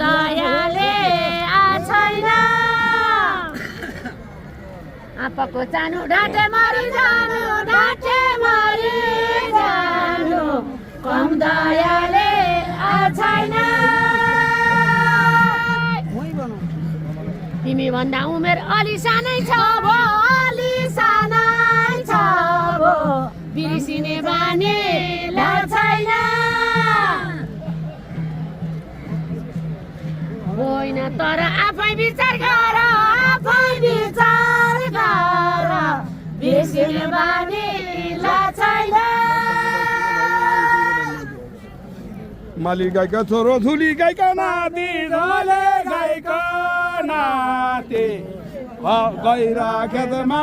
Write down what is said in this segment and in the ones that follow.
दयाले छैन आपाको चानु ढाटे मरि जानु कम दयाले छैन तिमी भन्दा उमेर अलि सानै छ भो बिर्सिने बानी छैन होइन तर आफै विचार गर बिर्सिने बानी छैन माली गाईका छोरो झुली गाईका नाति झोले गाईका नाति गैरा खेतमा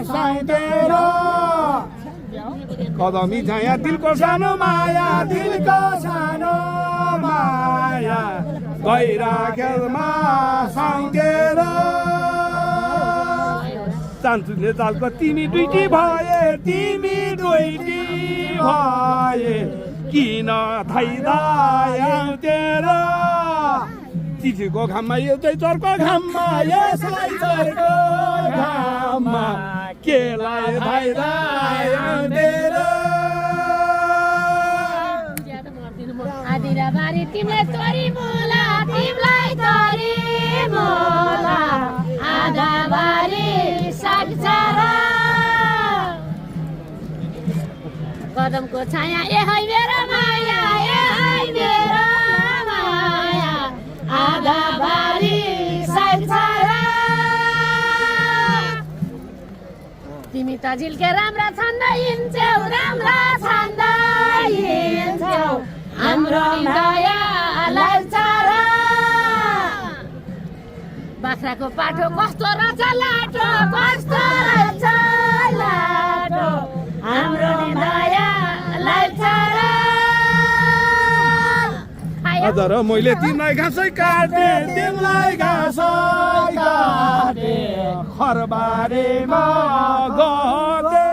साइतेर कदमी छाया दिलको सानो माया गैरा खेतमा साइतेर चान्चुले चालको तिमी दुईटी भए किन थाइदाएर चिठीको घाममा एउटै चर्को घाममा यसलाई चर्को घाममा केलाई थाइदाएर आदिरा बारी तिमीलाई तोरी मोला आधा बारी सागचारा कदमको छाया ए है मेरो माया आधा बारी सागचारा तिमी त झिल्के राम्रा छन्दा हिँड्छौ हाम्रो दयालाई चारा बाख्राको पाठो कस्तो रहेछ लाटो हाम्रो दयालाई चारा हजुर मैले तिमीलाई घाँसै काटे खरबारेमा गते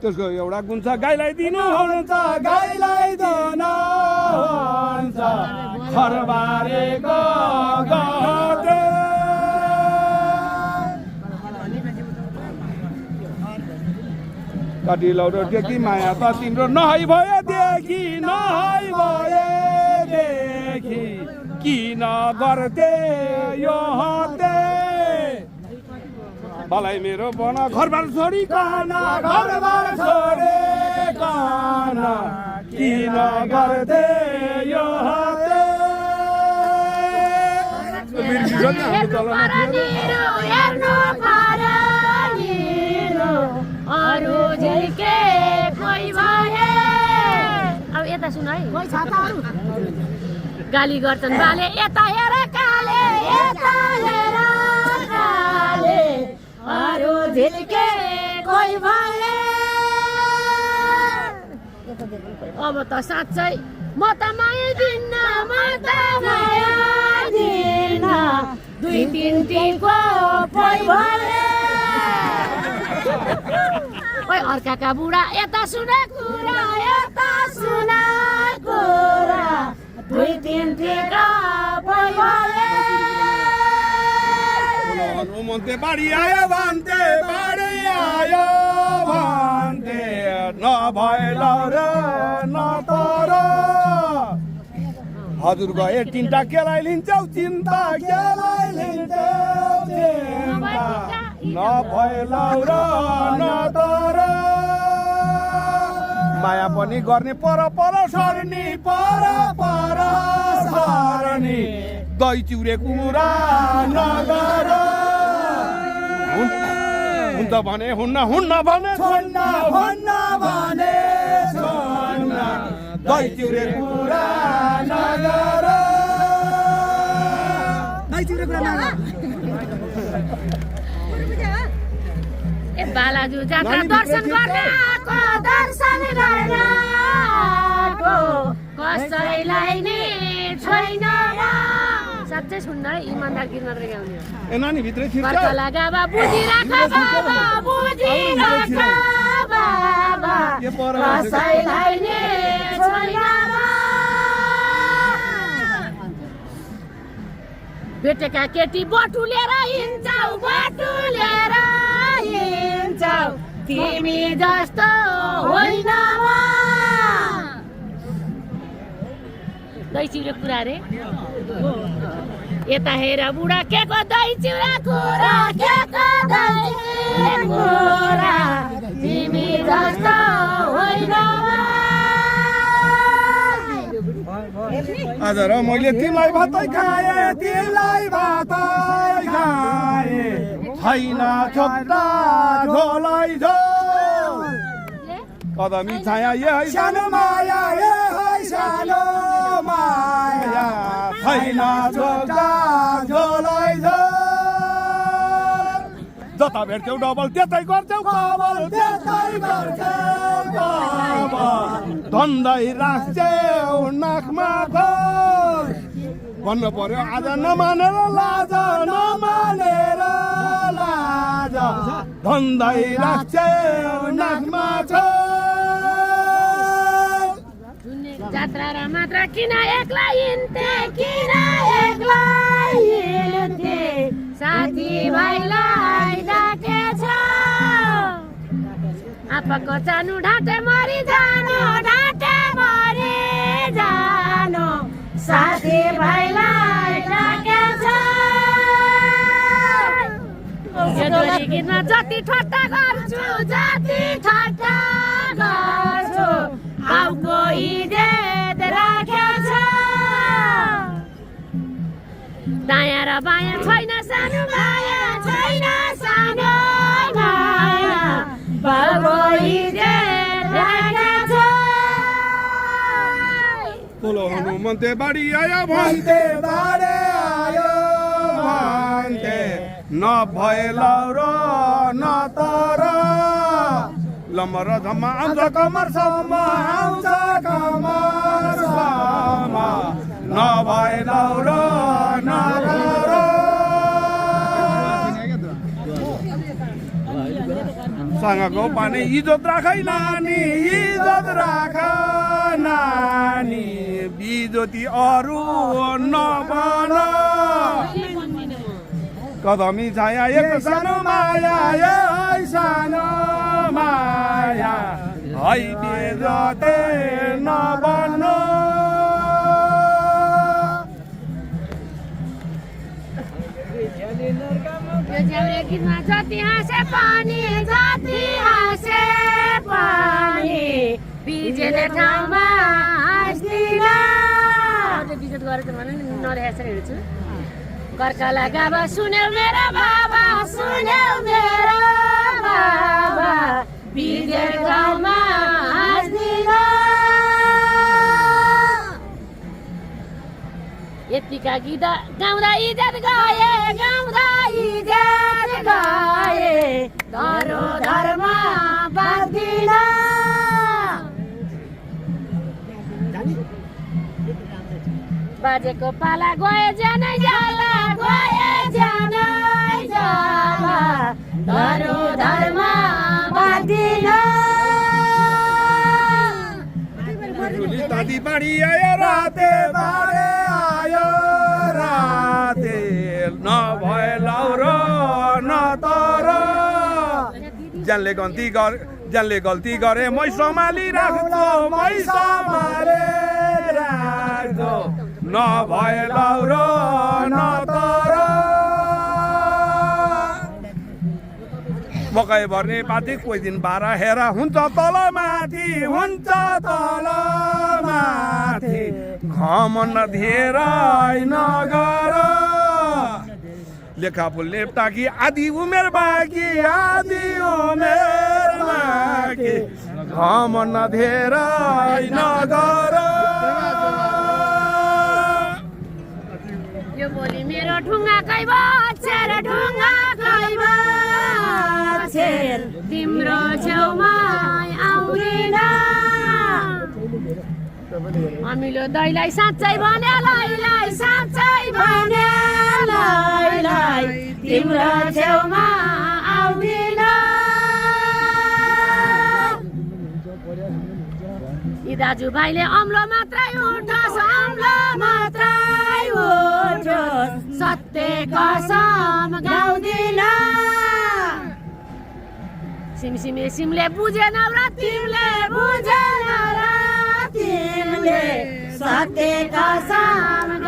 त्यसको एउटा गुन्छ गाईलाई दिनु हुन्छ खरबारेको गते कति लौरो देखि माया त तिम्रो नहै भयो देखि किन गर्थे यो हते भलाइ मेरो बन घरबार छोडिकन किन गर्थे यो हते अरु झिल्के कोही भए अब यता सुन है गाली गर्छन् बाले यता हेर काले अरु झिल्के कोही भए अब त साँच्चै म त माया दिन्न दुई तिन टिको कोही भए ओइ अर्काका बुढा यता सुन कुरा दुई तिन टिका भए मन्ते बाढी आयो भन्थे नभए लौर नतर हजुर गए तिनटा केलाई लिन्छौ चिन्ता नभए लौर नतर माया पनि गर्ने पर सर्नी दही चिउरे कुरा नगर हुन्छ भने हुन्न भने दही चिउरे कुरा नगर ए बालाजु जात्रा दर्शन गर्न आएको कसैलाई नि छैन साँच्चै सुन्न है इमानदार गीत मात्रै गाउने हो ए नानी भित्रै थिर्छ बाबा बुझिराख बाबा कसैलाई नि छैन बेटेका केटी बटुलेर हिँड्छौ तिमी जस्तो होइन म दही चिउरा कुरा रे यता हेर बुढा के को दही चिउरा कुरा के को दही कुरा तिमी जस्तो होइन आज र मैले तिमीलाई भातै खाए छैन छोप्दा झोलै झोल कदमी छाया है सानो माया छैन छोप्दा झोलै झोल जता भेट्छौ डबल त्यतै गर्छौ कबल धन्दै राख्छौ नाकमा खोल भन्नु पर्यो आज नमानेर लाज धन्दै राख्छौ नाकमा छोल जात्रा र मात्र किन एक्लै हिँड्थे साथी भाइलाई डाकेछ आपाको चानु ढाँटे मरि जानु साथी भाइलाई डाकेछ यो दोरी गीतमा जति ठट्टा गर्छु आउको इज्जत राखेछ दायाँ र बायाँ छैन सानो माया बाबु इज्जत राखेछ बोलो हनुमन्ते बाडी आयो भन्ते नभए लौरो न तर लम्बर झम्मा आउँछ कमरसम्म नभए लौरो न तर सँगको पानी इज्जत राखै नानी बिजोती अरू नबन कदमी छाया एक सानो माया है बेजते नबन गीतमा जति हाँसे पनि बिजेले ठाउँमा हाँस्दिन बिजेत गरेर त भने नदेखाएको छ हेर्छु कर्काला गाबा सुन्यौ मेरो बाबा बिजेत ठाउँमा हाँस्दिन यतिका गीत गाउँदा इज्जत गए धरो धर्म बाँधिन बाजेको पाला गए जानै जाला धरो धर्म बाँधिन दादी बाडी आयो राते नभए लौरो न तर ज्यानले गल्ती गरे मै सम्हाली राख्छौ नभए लौरो न तर मकै भर्ने पाती कोही दिन बाह्र हेर हुन्छ तल माथि घमण्ड धेरै नगर लेखा फुल लेप्टाकी आधी उमेर बाँकी घमण्ड धेरै नगर यो बोली मेरो ढुङ्गाकै बछेर तिम्रो छेउमा आउँदिन अमिलो दैलाई साँच्चै भने तिम्रो छेउमा आउँदिन यी दाजुभाइले अम्लो मात्रै उठोस् सत्य कसम गाउँदिन सिमसिमे सिमले बुझेन र तिमीले बुझेन र तिमीले सत्य कसम